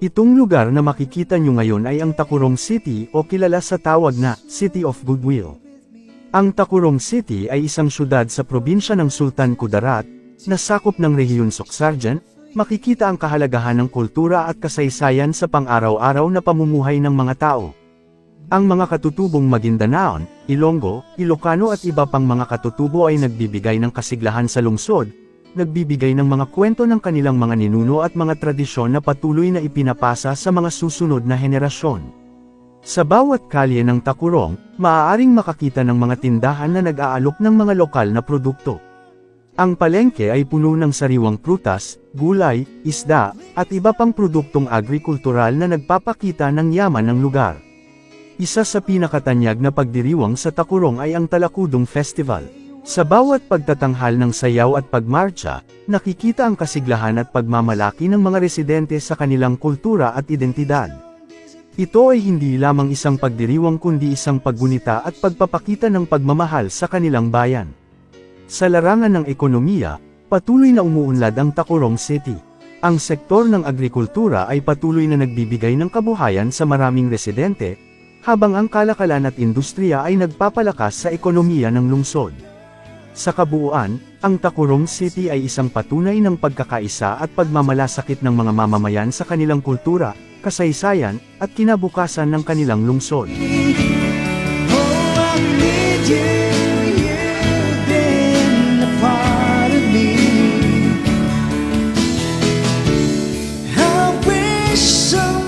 Itong lugar na makikita nyo ngayon ay ang Takurong City o kilala sa tawag na City of Goodwill. Ang Takurong City ay isang syudad sa probinsya ng Sultan Kudarat, na sakop ng rehiyon Soksarjan. Makikita ang kahalagahan ng kultura at kasaysayan sa pang-araw-araw na pamumuhay ng mga tao. Ang mga katutubong Magindanaon, Ilonggo, Ilocano at iba pang mga katutubo ay nagbibigay ng kasiglahan sa lungsod, nagbibigay ng mga kwento ng kanilang mga ninuno at mga tradisyon na patuloy na ipinapasa sa mga susunod na henerasyon. Sa bawat kalye ng Takurong, maaaring makakita ng mga tindahan na nag-aalok ng mga lokal na produkto. Ang palengke ay puno ng sariwang prutas, gulay, isda, at iba pang produktong agrikultural na nagpapakita ng yaman ng lugar. Isa sa pinakatanyag na pagdiriwang sa Takurong ay ang Talakudong Festival. Sa bawat pagtatanghal ng sayaw at pagmarcha, nakikita ang kasiglahan at pagmamalaki ng mga residente sa kanilang kultura at identidad. Ito ay hindi lamang isang pagdiriwang kundi isang paggunita at pagpapakita ng pagmamahal sa kanilang bayan. Sa larangan ng ekonomiya, patuloy na umuunlad ang Takurong City. Ang sektor ng agrikultura ay patuloy na nagbibigay ng kabuhayan sa maraming residente, habang ang kalakalan at industriya ay nagpapalakas sa ekonomiya ng lungsod. Sa kabuuan, ang Takurong City ay isang patunay ng pagkakaisa at pagmamalasakit ng mga mamamayan sa kanilang kultura, kasaysayan, at kinabukasan ng kanilang lungsod. So